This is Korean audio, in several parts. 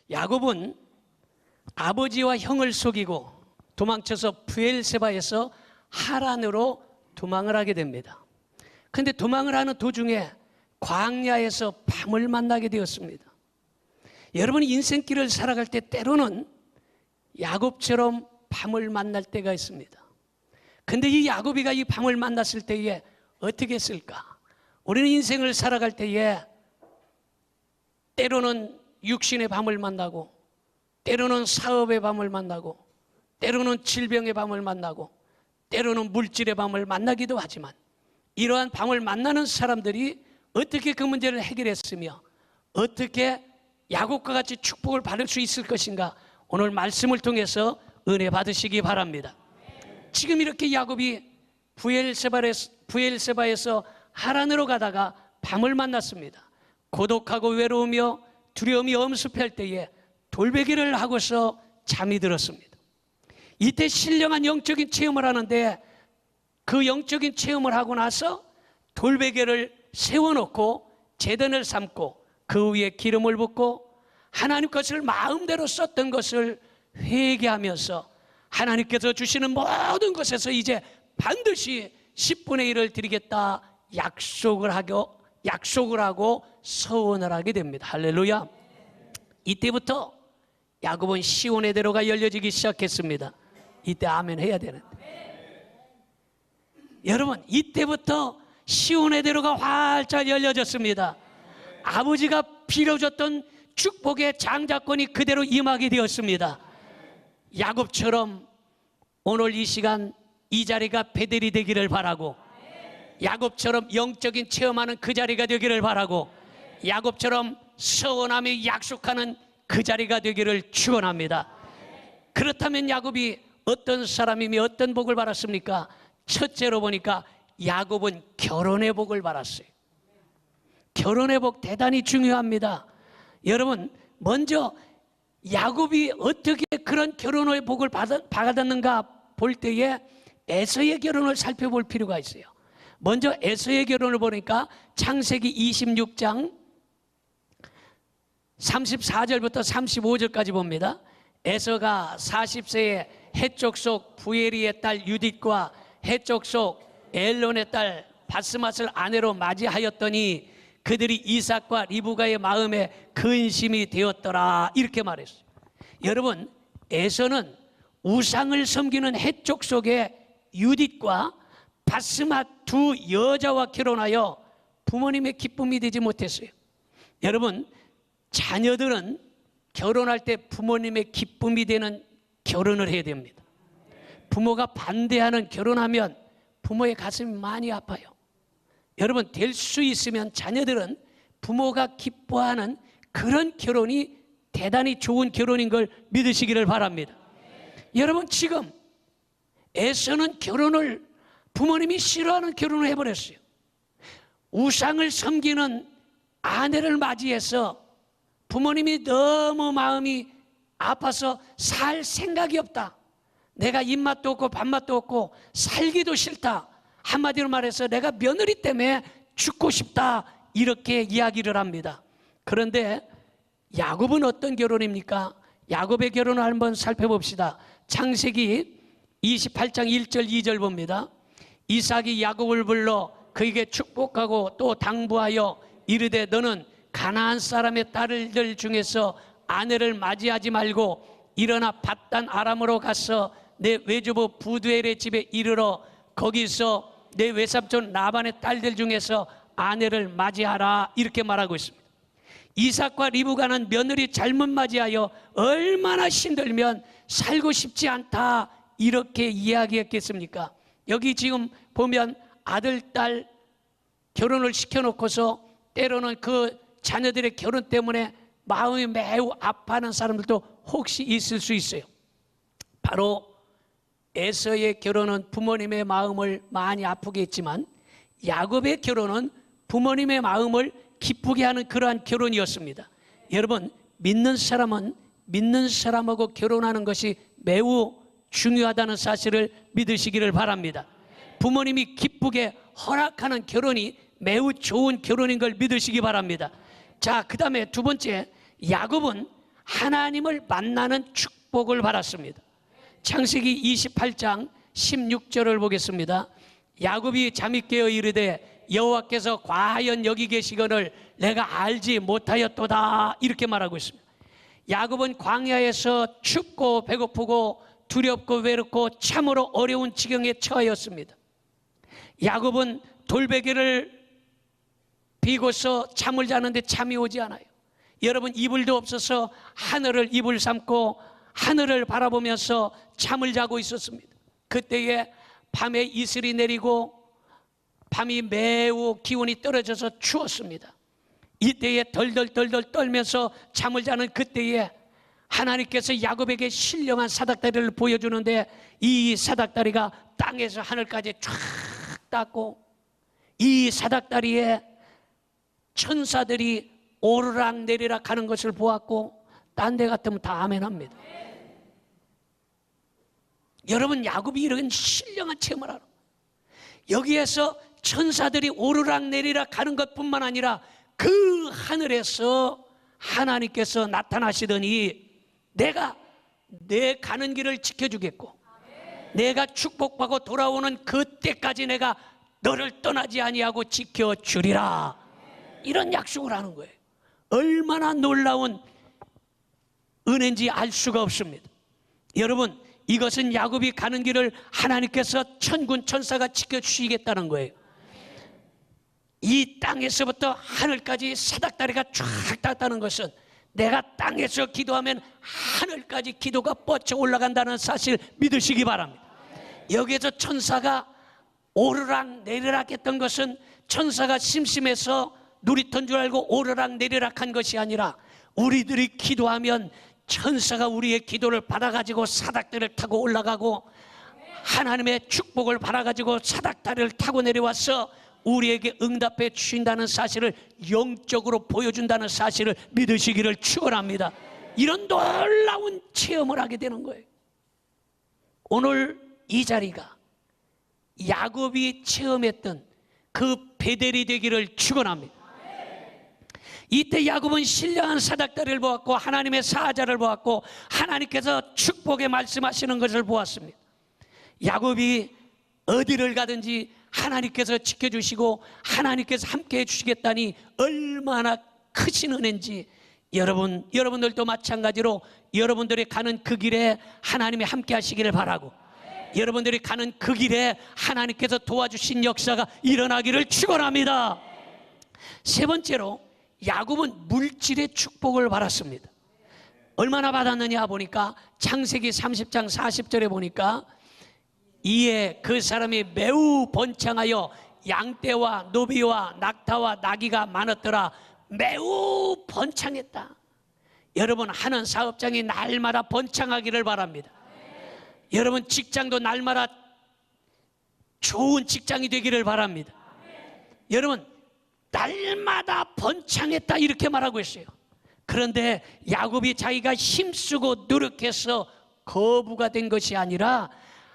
야곱은 아버지와 형을 속이고 도망쳐서 브엘세바에서 하란으로 도망을 하게 됩니다. 그런데 도망을 하는 도중에 광야에서 밤을 만나게 되었습니다. 여러분이 인생길을 살아갈 때 때로는 야곱처럼 밤을 만날 때가 있습니다. 그런데 이 야곱이가 이 밤을 만났을 때에 어떻게 했을까? 우리는 인생을 살아갈 때에 때로는 육신의 밤을 만나고, 때로는 사업의 밤을 만나고, 때로는 질병의 밤을 만나고, 때로는 물질의 밤을 만나기도 하지만, 이러한 밤을 만나는 사람들이 어떻게 그 문제를 해결했으며 어떻게 야곱과 같이 축복을 받을 수 있을 것인가, 오늘 말씀을 통해서 은혜 받으시기 바랍니다. 지금 이렇게 야곱이 브엘세바에서 하란으로 가다가 밤을 만났습니다. 고독하고 외로우며 두려움이 엄습할 때에 돌베개를 하고서 잠이 들었습니다. 이때 신령한 영적인 체험을 하는데, 그 영적인 체험을 하고 나서 돌베개를 세워놓고 제단을 삼고 그 위에 기름을 붓고 하나님 것을 마음대로 썼던 것을 회개하면서 하나님께서 주시는 모든 것에서 이제 반드시 10분의 1을 드리겠다 약속을 하고 서원을 하게 됩니다. 할렐루야. 이때부터 야곱은 시온의 대로가 열려지기 시작했습니다. 이때 아멘 해야 되는데, 여러분, 이때부터 시온의 대로가 활짝 열려졌습니다. 아버지가 빌어줬던 축복의 장자권이 그대로 임하게 되었습니다. 야곱처럼 오늘 이 시간 이 자리가 베델이 되기를 바라고, 야곱처럼 영적인 체험하는 그 자리가 되기를 바라고, 야곱처럼 서원하며 약속하는 그 자리가 되기를 축원합니다. 그렇다면 야곱이 어떤 사람이며 어떤 복을 받았습니까? 첫째로 보니까 야곱은 결혼의 복을 받았어요. 결혼의 복 대단히 중요합니다. 여러분, 먼저 야곱이 어떻게 그런 결혼의 복을 받았는가 볼 때에 에서의 결혼을 살펴볼 필요가 있어요. 먼저 에서의 결혼을 보니까 창세기 26장 34절부터 35절까지 봅니다. 에서가 40세에 해쪽 속 부에리의 딸 유딧과 해쪽 속 엘론의 딸 바스맛을 아내로 맞이하였더니 그들이 이삭과 리브가의 마음에 근심이 되었더라, 이렇게 말했어요. 여러분, 에서는 우상을 섬기는 해쪽 속의 유딧과 바스맛 두 여자와 결혼하여 부모님의 기쁨이 되지 못했어요. 여러분, 자녀들은 결혼할 때 부모님의 기쁨이 되는 결혼을 해야 됩니다. 부모가 반대하는 결혼하면 부모의 가슴이 많이 아파요. 여러분, 될 수 있으면 자녀들은 부모가 기뻐하는 그런 결혼이 대단히 좋은 결혼인 걸 믿으시기를 바랍니다. 여러분, 지금 에서는 결혼을 부모님이 싫어하는 결혼을 해버렸어요. 우상을 섬기는 아내를 맞이해서 부모님이 너무 마음이 아파서 살 생각이 없다, 내가 입맛도 없고 밥맛도 없고 살기도 싫다, 한마디로 말해서 내가 며느리 때문에 죽고 싶다, 이렇게 이야기를 합니다. 그런데 야곱은 어떤 결혼입니까? 야곱의 결혼을 한번 살펴봅시다. 창세기 28장 1절 2절 봅니다. 이삭이 야곱을 불러 그에게 축복하고 또 당부하여 이르되 너는 가나안 사람의 딸들 중에서 아내를 맞이하지 말고 일어나 밧단 아람으로 가서 내 외조부 부두엘의 집에 이르러 거기서 내 외삼촌 라반의 딸들 중에서 아내를 맞이하라, 이렇게 말하고 있습니다. 이삭과 리브가는 며느리 잘못 맞이하여 얼마나 힘들면 살고 싶지 않다, 이렇게 이야기했겠습니까? 여기 지금 보면 아들, 딸 결혼을 시켜놓고서 때로는 그 자녀들의 결혼 때문에 마음이 매우 아파하는 사람들도 혹시 있을 수 있어요. 바로 에서의 결혼은 부모님의 마음을 많이 아프게 했지만 야곱의 결혼은 부모님의 마음을 기쁘게 하는 그러한 결혼이었습니다. 여러분, 믿는 사람은 믿는 사람하고 결혼하는 것이 매우 중요하다는 사실을 믿으시기를 바랍니다. 부모님이 기쁘게 허락하는 결혼이 매우 좋은 결혼인 걸 믿으시기 바랍니다. 자, 그 다음에 두 번째, 야곱은 하나님을 만나는 축복을 받았습니다. 창세기 28장 16절을 보겠습니다. 야곱이 잠이 깨어 이르되 여호와께서 과연 여기 계시거늘 내가 알지 못하였도다, 이렇게 말하고 있습니다. 야곱은 광야에서 춥고 배고프고 두렵고 외롭고 참으로 어려운 지경에 처하였습니다. 야곱은 돌베개를 비고서 잠을 자는데 잠이 오지 않아요. 여러분, 이불도 없어서 하늘을 이불 삼고 하늘을 바라보면서 잠을 자고 있었습니다. 그때에 밤에 이슬이 내리고 밤이 매우 기온이 떨어져서 추웠습니다. 이때에 덜덜 떨면서 잠을 자는 그때에 하나님께서 야곱에게 신령한 사닥다리를 보여주는데, 이 사닥다리가 땅에서 하늘까지 쫙 닿고 이 사닥다리에 천사들이 오르락 내리락 하는 것을 보았고, 딴 데 같으면 다 아멘합니다. 여러분, 야곱이 이런 신령한 체험을 하는, 여기에서 천사들이 오르락 내리락 하는 것뿐만 아니라 그 하늘에서 하나님께서 나타나시더니 내가 내 가는 길을 지켜주겠고 내가 축복받고 돌아오는 그때까지 내가 너를 떠나지 아니하고 지켜주리라, 이런 약속을 하는 거예요. 얼마나 놀라운 은혜인지 알 수가 없습니다. 여러분, 이것은 야곱이 가는 길을 하나님께서 천군 천사가 지켜주시겠다는 거예요. 이 땅에서부터 하늘까지 사닥다리가 쫙 닿았다는 것은 내가 땅에서 기도하면 하늘까지 기도가 뻗쳐 올라간다는 사실 믿으시기 바랍니다. 여기에서 천사가 오르락 내리락 했던 것은 천사가 심심해서 누리터인 줄 알고 오르락 내리락 한 것이 아니라, 우리들이 기도하면 천사가 우리의 기도를 받아가지고 사닥다리를 타고 올라가고 하나님의 축복을 받아가지고 사닥다리를 타고 내려와서 우리에게 응답해 주신다는 사실을 영적으로 보여준다는 사실을 믿으시기를 축원합니다. 이런 놀라운 체험을 하게 되는 거예요. 오늘 이 자리가 야곱이 체험했던 그 베델이 되기를 축원합니다. 이때 야곱은 신령한 사닥다리를 보았고 하나님의 사자를 보았고 하나님께서 축복의 말씀하시는 것을 보았습니다. 야곱이 어디를 가든지 하나님께서 지켜주시고 하나님께서 함께해 주시겠다니 얼마나 크신 은혜인지, 여러분들도 마찬가지로 여러분들이 가는 그 길에 하나님이 함께 하시기를 바라고, 여러분들이 가는 그 길에 하나님께서 도와주신 역사가 일어나기를 축원합니다. 세 번째로, 야곱은 물질의 축복을 받았습니다. 얼마나 받았느냐 보니까 창세기 30장 40절에 보니까, 이에 그 사람이 매우 번창하여 양떼와 노비와 낙타와 나귀가 많았더라. 매우 번창했다. 여러분, 하는 사업장이 날마다 번창하기를 바랍니다. 여러분, 직장도 날마다 좋은 직장이 되기를 바랍니다. 여러분, 날마다 번창했다, 이렇게 말하고 있어요. 그런데 야곱이 자기가 힘쓰고 노력해서 거부가 된 것이 아니라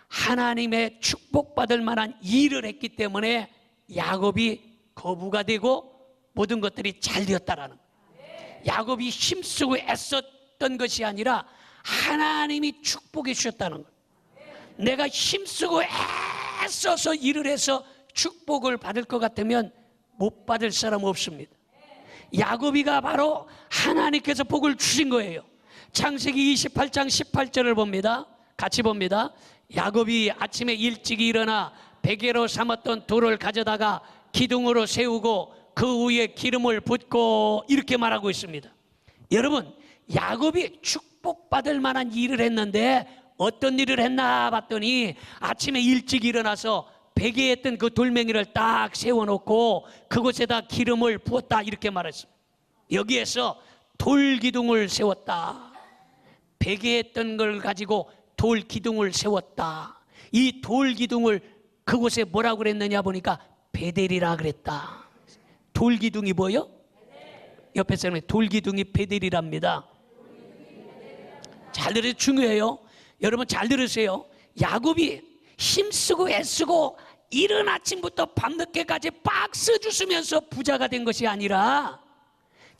하나님의 축복받을 만한 일을 했기 때문에 야곱이 거부가 되고 모든 것들이 잘 되었다라는 거예요. 야곱이 힘쓰고 애썼던 것이 아니라 하나님이 축복해 주셨다는 거예요. 내가 힘쓰고 애써서 일을 해서 축복을 받을 것 같으면 못 받을 사람 없습니다. 야곱이가 바로 하나님께서 복을 주신 거예요. 창세기 28장 18절을 봅니다. 같이 봅니다. 야곱이 아침에 일찍 일어나 베개로 삼았던 돌을 가져다가 기둥으로 세우고 그 위에 기름을 붓고, 이렇게 말하고 있습니다. 여러분, 야곱이 축복받을 만한 일을 했는데 어떤 일을 했나 봤더니 아침에 일찍 일어나서 베개에 있던 그 돌멩이를 딱 세워놓고 그곳에다 기름을 부었다, 이렇게 말했습니다. 여기에서 돌기둥을 세웠다. 베개에 있던 걸 가지고 돌기둥을 세웠다. 이 돌기둥을 그곳에 뭐라고 그랬느냐 보니까 베델이라 그랬다. 돌기둥이 뭐요? 옆에 사람이 돌기둥이 베델이랍니다. 잘 들으세요. 중요해요. 여러분 잘 들으세요. 야곱이 힘쓰고 애쓰고 이른 아침부터 밤늦게까지 박스 주스면서 부자가 된 것이 아니라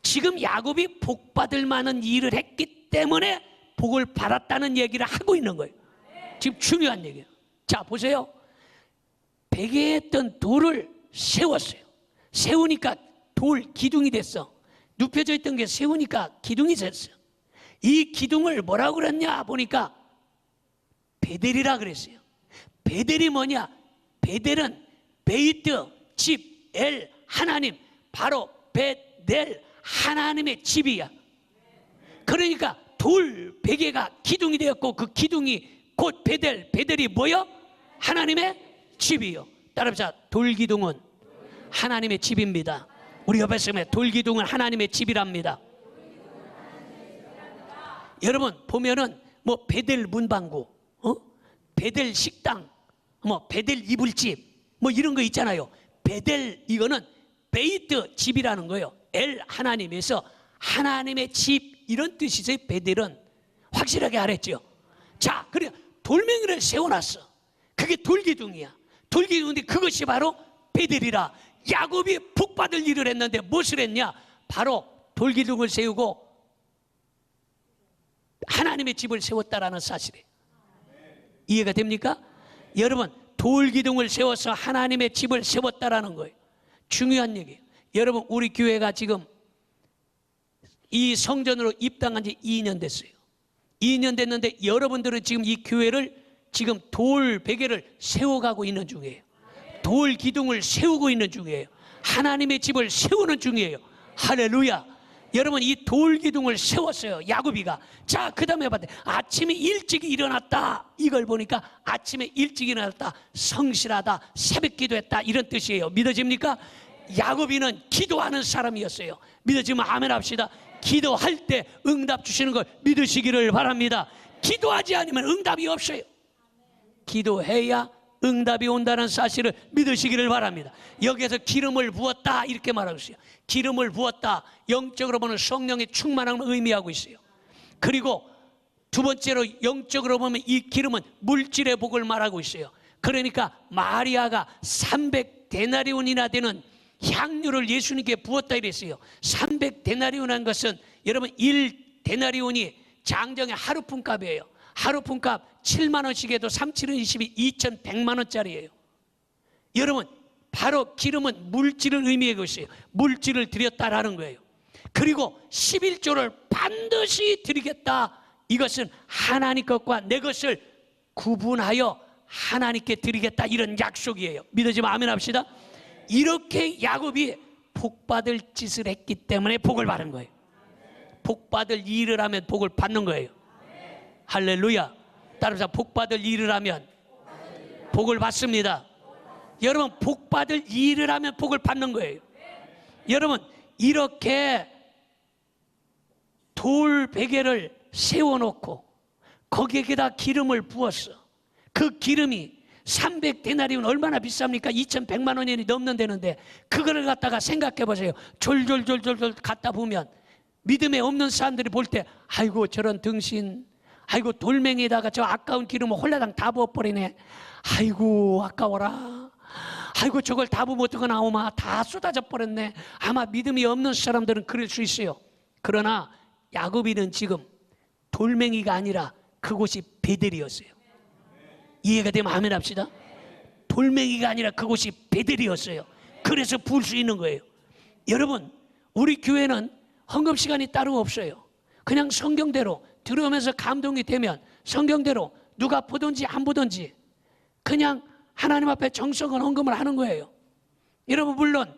지금 야곱이 복 받을 만한 일을 했기 때문에 복을 받았다는 얘기를 하고 있는 거예요. 지금 중요한 얘기예요. 자 보세요. 베개에 했던 돌을 세웠어요. 세우니까 돌 기둥이 됐어. 눕혀져 있던 게 세우니까 기둥이 됐어요. 이 기둥을 뭐라고 그랬냐 보니까 베델이라 그랬어요. 베델이 뭐냐? 베델은 베이트, 집, 엘, 하나님. 바로 베델, 하나님의 집이야. 그러니까 돌 베개가 기둥이 되었고 그 기둥이 곧 베델, 베델이 뭐요? 하나님의 집이요. 따라합시다. 돌기둥은 하나님의 집입니다. 우리 옆에 있으면 돌기둥은 하나님의 집이랍니다. 여러분 보면은 뭐 베델 문방구, 베델 식당, 뭐 베델 이불집, 뭐 이런 거 있잖아요. 베델 이거는 베이트 집이라는 거예요. 엘 하나님에서 하나님의 집 이런 뜻이세요. 베델은 확실하게 알았죠. 자, 그래 돌멩이를 세워놨어. 그게 돌기둥이야. 돌기둥인데 그것이 바로 베델이라. 야곱이 복 받을 일을 했는데 무엇을 했냐? 바로 돌기둥을 세우고 하나님의 집을 세웠다라는 사실이에요. 이해가 됩니까? 여러분 돌기둥을 세워서 하나님의 집을 세웠다라는 거예요. 중요한 얘기예요. 여러분 우리 교회가 지금 이 성전으로 입당한 지 2년 됐어요. 2년 됐는데 여러분들은 지금 이 교회를 지금 돌 베개를 세워가고 있는 중이에요. 돌 기둥을 세우고 있는 중이에요. 하나님의 집을 세우는 중이에요. 할렐루야. 여러분 이 돌 기둥을 세웠어요. 야곱이가. 자, 그 다음에 봤더니 아침에 일찍 일어났다. 이걸 보니까 아침에 일찍 일어났다, 성실하다, 새벽 기도했다 이런 뜻이에요. 믿어집니까? 야곱이는 기도하는 사람이었어요. 믿어지면 아멘 합시다. 기도할 때 응답 주시는 걸 믿으시기를 바랍니다. 기도하지 않으면 응답이 없어요. 기도해야 응답이 온다는 사실을 믿으시기를 바랍니다. 여기에서 기름을 부었다 이렇게 말하고 있어요. 기름을 부었다, 영적으로 보면 성령의 충만함을 의미하고 있어요. 그리고 두 번째로 영적으로 보면 이 기름은 물질의 복을 말하고 있어요. 그러니까 마리아가 300데나리온이나 되는 향유를 예수님께 부었다 이랬어요. 300데나리온이라는 것은 여러분 1데나리온이 장정의 하루품 값이에요. 하루품 값 7만 원씩 해도 3,7은 22, 2,100만 원짜리예요. 여러분 바로 기름은 물질을 의미하고 있어요. 물질을 드렸다라는 거예요. 그리고 11조를 반드시 드리겠다. 이것은 하나님 것과 내 것을 구분하여 하나님께 드리겠다 이런 약속이에요. 믿어지면 아멘 합시다. 이렇게 야곱이 복받을 짓을 했기 때문에 복을 받은 거예요. 복받을 일을 하면 복을 받는 거예요. 할렐루야. 따라서 복받을 일을 하면 복을 받습니다. 여러분 복받을 일을 하면 복을 받는 거예요. 여러분 이렇게 돌 베개를 세워놓고 거기에다 기름을 부었어. 그 기름이 300데나리온 얼마나 비쌉니까? 2,100만 원이 넘는다는데 그거를 갖다가 생각해 보세요. 졸졸졸졸 갖다 보면 믿음에 없는 사람들이 볼 때 아이고 저런 등신, 아이고 돌멩이에다가 저 아까운 기름을 홀라당 다 부어버리네. 아이고 아까워라. 아이고 저걸 다 부으면 어떡하 나오마. 다 쏟아져 버렸네. 아마 믿음이 없는 사람들은 그럴 수 있어요. 그러나 야곱이는 지금 돌멩이가 아니라 그곳이 베델이었어요. 이해가 되면 아멘 합시다. 돌멩이가 아니라 그곳이 베델이었어요. 그래서 부을 수 있는 거예요. 여러분 우리 교회는 헌금 시간이 따로 없어요. 그냥 성경대로 들으면서 감동이 되면 성경대로 누가 보든지 안 보든지 그냥 하나님 앞에 정성은 헌금을 하는 거예요. 여러분 물론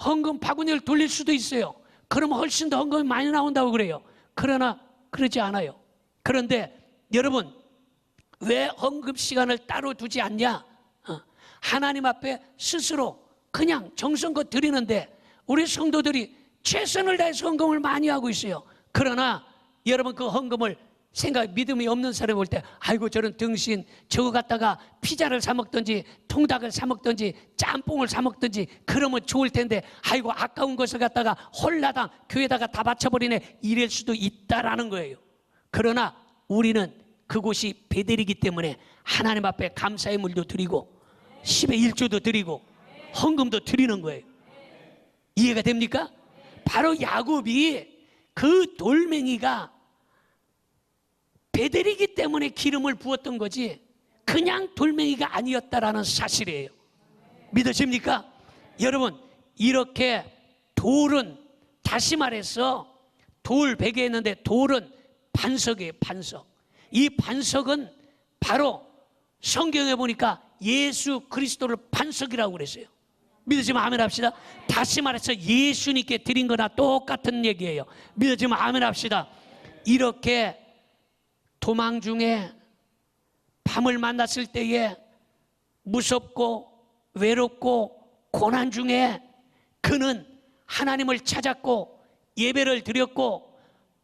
헌금 바구니를 돌릴 수도 있어요. 그러면 훨씬 더 헌금이 많이 나온다고 그래요. 그러나 그러지 않아요. 그런데 여러분 왜 헌금 시간을 따로 두지 않냐? 하나님 앞에 스스로 그냥 정성껏 드리는데 우리 성도들이 최선을 다해서 헌금을 많이 하고 있어요. 그러나 여러분 그 헌금을 믿음이 없는 사람이 볼 때, 아이고 저런 등신, 저거 갖다가 피자를 사 먹든지 통닭을 사 먹든지 짬뽕을 사 먹든지 그러면 좋을 텐데, 아이고 아까운 것을 갖다가 홀라당 교회에다가 다 바쳐버리네, 이럴 수도 있다라는 거예요. 그러나 우리는 그곳이 베델이기 때문에 하나님 앞에 감사의 물도 드리고 10의 1조도 드리고 헌금도 드리는 거예요. 이해가 됩니까? 바로 야곱이 그 돌멩이가 베델이기 때문에 기름을 부었던 거지 그냥 돌멩이가 아니었다라는 사실이에요. 믿어집니까? 여러분, 이렇게 돌은, 다시 말해서 돌 베개 했는데 돌은 반석이에요. 반석. 이 반석은 바로 성경에 보니까 예수 그리스도를 반석이라고 그랬어요. 믿어지면 아멘 합시다. 다시 말해서 예수님께 드린 거나 똑같은 얘기예요. 믿어지면 아멘 합시다. 이렇게 도망 중에 밤을 만났을 때에 무섭고 외롭고 고난 중에 그는 하나님을 찾았고 예배를 드렸고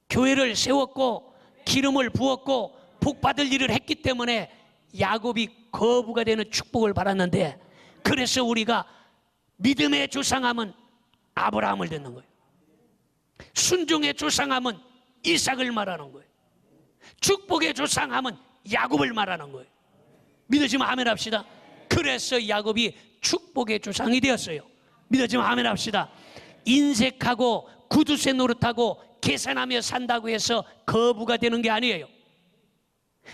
교회를 세웠고 기름을 부었고 복받을 일을 했기 때문에 야곱이 거부가 되는 축복을 받았는데, 그래서 우리가 믿음의 조상함은 아브라함을 듣는 거예요. 순종의 조상함은 이삭을 말하는 거예요. 축복의 조상함은 야곱을 말하는 거예요. 믿어지면 아멘 합시다. 그래서 야곱이 축복의 조상이 되었어요. 믿어지면 아멘 합시다. 인색하고 구두쇠 노릇하고 계산하며 산다고 해서 거부가 되는 게 아니에요.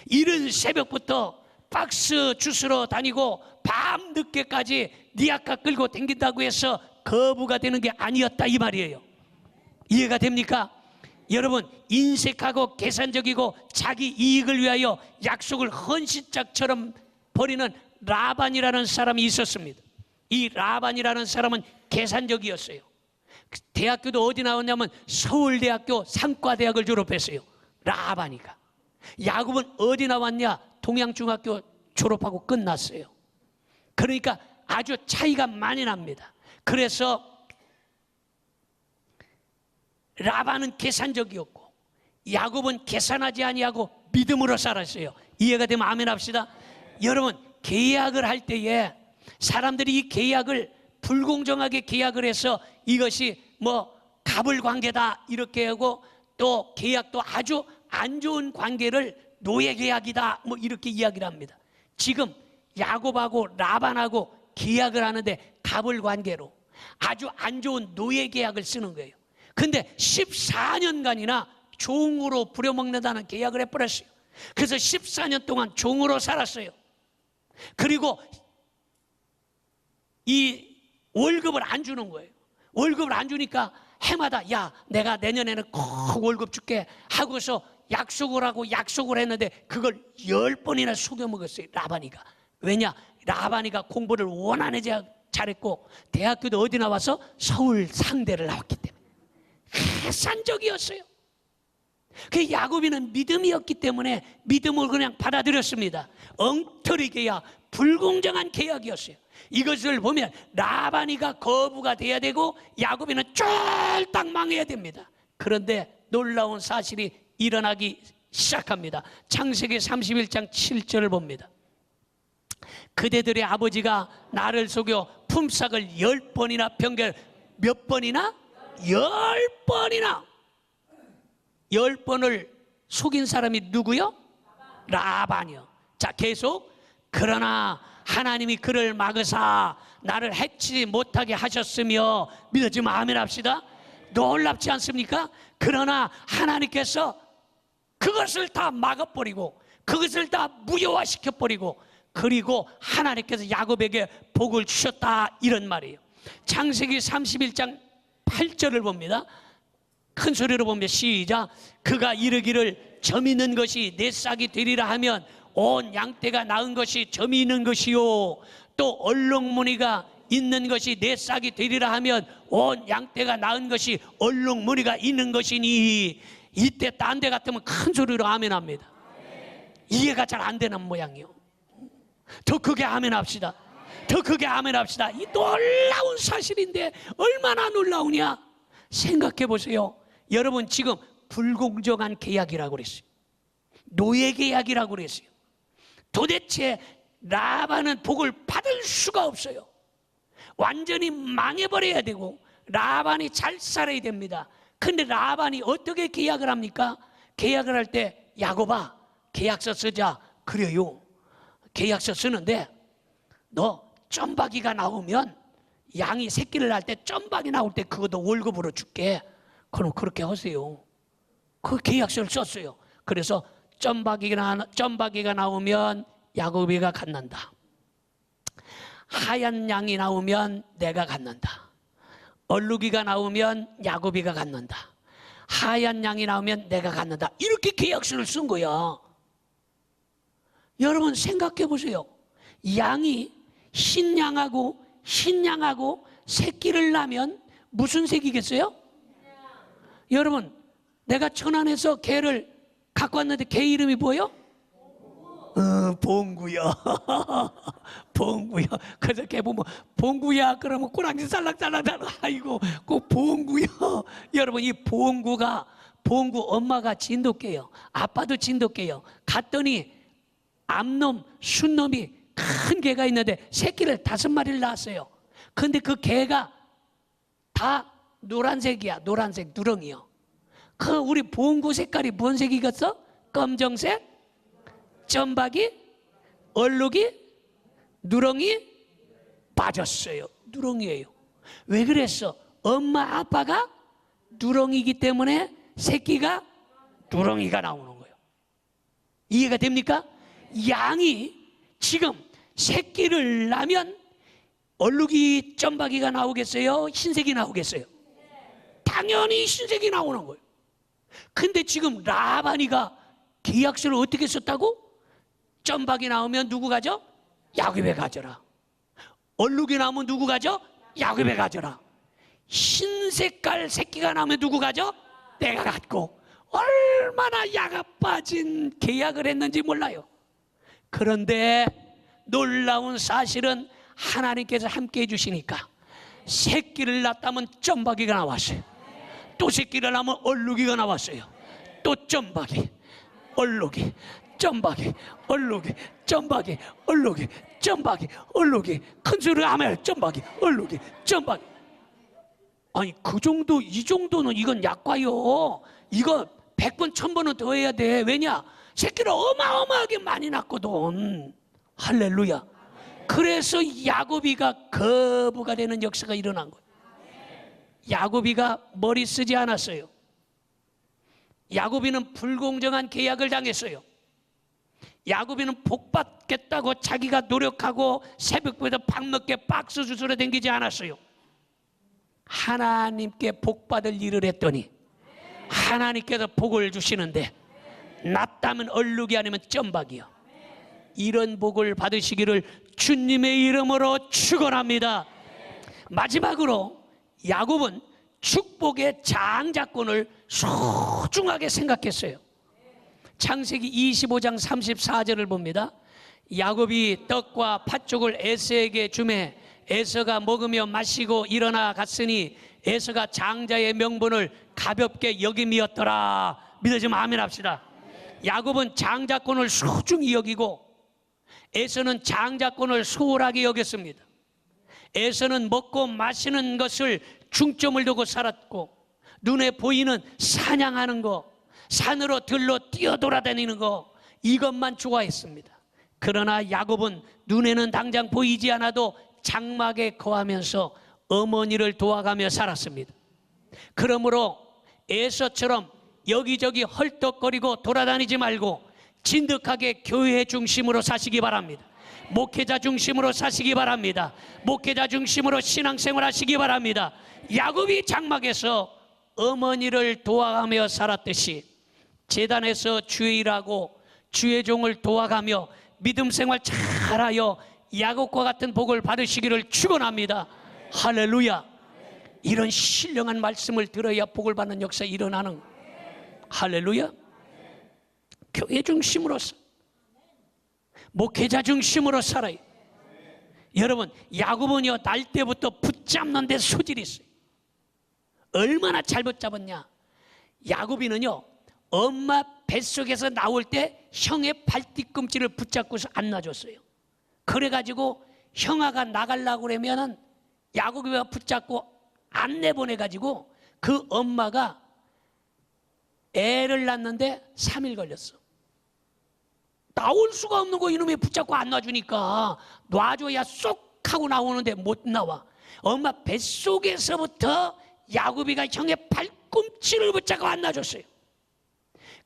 이른 새벽부터 박스 주스러 다니고 밤 늦게까지 니아카 끌고 댕긴다고 해서 거부가 되는 게 아니었다 이 말이에요. 이해가 됩니까? 여러분, 인색하고 계산적이고 자기 이익을 위하여 약속을 헌신짝처럼 버리는 라반이라는 사람이 있었습니다. 이 라반이라는 사람은 계산적이었어요. 대학교도 어디 나왔냐면 서울대학교 상과대학을 졸업했어요. 라반이가. 야곱은 어디 나왔냐? 동양중학교 졸업하고 끝났어요. 그러니까 아주 차이가 많이 납니다. 그래서 라반은 계산적이었고 야곱은 계산하지 아니하고 믿음으로 살았어요. 이해가 되면 아멘 합시다. 여러분, 계약을 할 때에 사람들이 이 계약을 불공정하게 계약을 해서 이것이 뭐 갑을 관계다 이렇게 하고, 또 계약도 아주 안 좋은 관계를 노예 계약이다 뭐 이렇게 이야기를 합니다. 지금 야곱하고 라반하고 계약을 하는데 갑을 관계로 아주 안 좋은 노예 계약을 쓰는 거예요. 근데 14년간이나 종으로 부려먹는다는 계약을 해버렸어요. 그래서 14년 동안 종으로 살았어요. 그리고 이 월급을 안 주는 거예요. 월급을 안 주니까 해마다 야, 내가 내년에는 꼭 월급 줄게 하고서 약속을 하고 약속을 했는데 그걸 10번이나 속여먹었어요, 라반이가. 왜냐? 라반이가 공부를 원하는 잘했고 대학교도 어디 나와서 서울 상대를 나왔기 때문에 계산적이었어요. 그 야곱이는 믿음이었기 때문에 믿음을 그냥 받아들였습니다. 엉터리게야 불공정한 계약이었어요. 이것을 보면 라반이가 거부가 돼야 되고 야곱이는 쫄딱 망해야 됩니다. 그런데 놀라운 사실이 일어나기 시작합니다. 창세기 31장 7절을 봅니다. 그대들의 아버지가 나를 속여 품삯을 10번이나 변결, 몇 번이나? 10번이나 10번을 속인 사람이 누구요? 라반이요. 자, 계속. 그러나 하나님이 그를 막으사 나를 해치지 못하게 하셨으며, 믿어지면 아멘 합시다. 놀랍지 않습니까? 그러나 하나님께서 그것을 다 막아버리고 그것을 다 무효화시켜버리고, 그리고 하나님께서 야곱에게 복을 주셨다 이런 말이에요. 창세기 31장 8절을 봅니다. 큰 소리로 보면 시작. 그가 이르기를 점 있는 것이 내 싹이 되리라 하면 온 양떼가 낳은 것이 점이 있는 것이요, 또 얼룩무늬가 있는 것이 내 싹이 되리라 하면 온 양떼가 낳은 것이 얼룩무늬가 있는 것이니. 이때 딴 데 같으면 큰 소리로 아멘 합니다. 이해가 잘 안 되는 모양이요. 더 크게 아멘 합시다. 더 크게 아멘 합시다. 이 놀라운 사실인데 얼마나 놀라우냐 생각해 보세요. 여러분, 지금 불공정한 계약이라고 그랬어요. 노예 계약이라고 그랬어요. 도대체 라반은 복을 받을 수가 없어요. 완전히 망해버려야 되고 라반이 잘 살아야 됩니다. 근데 라반이 어떻게 계약을 합니까? 계약을 할 때 야곱아 계약서 쓰자. 그래요. 계약서 쓰는데 너 점박이가 나오면 양이 새끼를 낳을 때 점박이 나올 때 그것도 월급으로 줄게. 그럼 그렇게 하세요. 그 계약서를 썼어요. 그래서 점박이가 나오면 야곱이가 갖는다. 하얀 양이 나오면 내가 갖는다. 얼룩이가 나오면 야곱이가 갖는다. 하얀 양이 나오면 내가 갖는다. 이렇게 계약서를 쓴 거야. 여러분 생각해 보세요. 양이 흰양하고 새끼를 낳으면 무슨 색이겠어요? 여러분 내가 천안에서 개를 갖고 왔는데 개 이름이 뭐예요? 봉구요. 봉구요. 그래서 개 보면 봉구야 그러면 꼬랑지 살랑살랑 아이고 그 봉구요. 여러분 이 봉구 엄마가 진돗개요. 아빠도 진돗개요. 갔더니 암놈 순놈이 큰 개가 있는데 새끼를 5마리를 낳았어요. 근데 그 개가 다 노란색이야. 노란색 누렁이요. 그 우리 봉구 색깔이 뭔 색이겠어? 검정색, 점박이, 얼룩이, 누렁이 빠졌어요. 누렁이에요. 왜 그랬어? 엄마 아빠가 누렁이기 때문에 새끼가 누렁이가 나오는 거예요. 이해가 됩니까? 양이 지금 새끼를 낳으면 얼룩이 점박이가 나오겠어요? 흰색이 나오겠어요? 당연히 흰색이 나오는 거예요. 근데 지금 라반이가 계약서를 어떻게 썼다고? 점박이 나오면 누구 가져? 야곱에 가져라. 얼룩이 나오면 누구 가져? 야곱에 가져라. 흰색깔 새끼가 나오면 누구 가져? 내가 갖고. 얼마나 야가 빠진 계약을 했는지 몰라요. 그런데 놀라운 사실은 하나님께서 함께 해주시니까 새끼를 낳았다면 점박이가 나왔어요. 또 새끼를 낳으면 얼룩이가 나왔어요. 또 점박이, 얼룩이, 점박이, 얼룩이, 점박이, 얼룩이, 점박이, 얼룩이. 큰 소리로 하면 점박이, 얼룩이, 점박이. 아니 그 정도 이 정도는 이건 약과요. 이거 100번 1000번은 더 해야 돼. 왜냐? 새끼를 어마어마하게 많이 낳거든. 할렐루야. 그래서 야곱이가 거부가 되는 역사가 일어난 거예요. 야곱이가 머리 쓰지 않았어요. 야곱이는 불공정한 계약을 당했어요. 야곱이는 복 받겠다고 자기가 노력하고 새벽부터 밤늦게 박스 주스러 댕기지 않았어요. 하나님께 복 받을 일을 했더니 하나님께서 복을 주시는데 낫다면 얼룩이 아니면 점박이요. 이런 복을 받으시기를 주님의 이름으로 축원합니다. 마지막으로 야곱은 축복의 장자권을 소중하게 생각했어요. 창세기 25장 34절을 봅니다. 야곱이 떡과 팥죽을 에서에게 주매 에서가 먹으며 마시고 일어나 갔으니 에서가 장자의 명분을 가볍게 여김이었더라. 믿어지면 아멘 합시다. 야곱은 장자권을 소중히 여기고 에서는 장자권을 소홀하게 여겼습니다. 에서는 먹고 마시는 것을 중점을 두고 살았고 눈에 보이는 사냥하는 거, 산으로 들로 뛰어돌아다니는 거 이것만 좋아했습니다. 그러나 야곱은 눈에는 당장 보이지 않아도 장막에 거하면서 어머니를 도와가며 살았습니다. 그러므로 에서처럼 여기저기 헐떡거리고 돌아다니지 말고 진득하게 교회 중심으로 사시기 바랍니다. 목회자 중심으로 사시기 바랍니다. 목회자 중심으로 신앙생활 하시기 바랍니다. 야곱이 장막에서 어머니를 도와가며 살았듯이 제단에서 주의 일하고 주의 종을 도와가며 믿음 생활 잘하여 야곱과 같은 복을 받으시기를 축원합니다. 할렐루야. 이런 신령한 말씀을 들어야 복을 받는 역사 일어나는. 할렐루야. 교회 중심으로서 목회자 중심으로 살아요. 여러분 야곱은요 날 때부터 붙잡는 데 소질이 있어요. 얼마나 잘 붙잡았냐. 야곱이는요 엄마 뱃속에서 나올 때 형의 발뒤꿈치를 붙잡고서 안 놔줬어요. 그래가지고 형아가 나가려고 그러면은 야곱이가 붙잡고 안 내보내가지고 그 엄마가 애를 낳는데 3일 걸렸어. 나올 수가 없는 거 이놈이 붙잡고 안 놔주니까 놔줘야 쏙 하고 나오는데 못 나와. 엄마 뱃속에서부터 야곱이가 형의 발꿈치를 붙잡고 안 놔줬어요.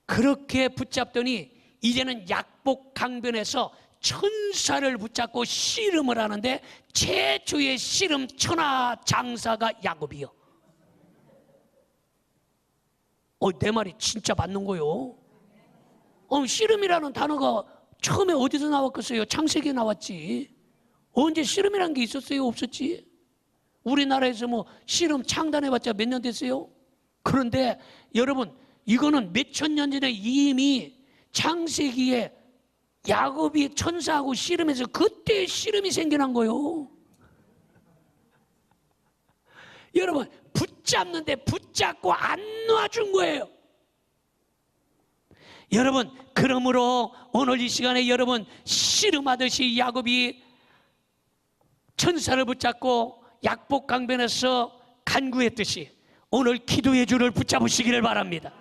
그렇게 붙잡더니 이제는 약복강변에서 천사를 붙잡고 씨름을 하는데 최초의 씨름 천하 장사가 야곱이요. 내 말이 진짜 맞는 거요. 씨름이라는 단어가 처음에 어디서 나왔겠어요? 창세기에 나왔지. 언제 씨름이라는 게 있었어요? 없었지? 우리나라에서 뭐 씨름 창단해봤자 몇 년 됐어요? 그런데 여러분, 이거는 몇천 년 전에 이미 창세기에 야곱이 천사하고 씨름해서 그때 씨름이 생겨난 거요. 여러분, 붙잡는데 붙잡고 안 놔준 거예요. 여러분, 그러므로 오늘 이 시간에 여러분 씨름하듯이 야곱이 천사를 붙잡고 약복강변에서 간구했듯이 오늘 기도의 줄을 붙잡으시기를 바랍니다.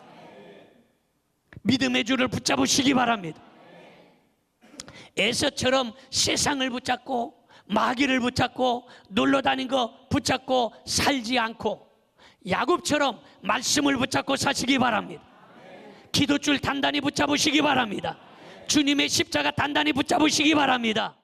믿음의 줄을 붙잡으시기 바랍니다. 에서처럼 세상을 붙잡고 마귀를 붙잡고 놀러다닌 거 붙잡고 살지 않고 야곱처럼 말씀을 붙잡고 사시기 바랍니다. 기도줄 단단히 붙잡으시기 바랍니다. 주님의 십자가 단단히 붙잡으시기 바랍니다.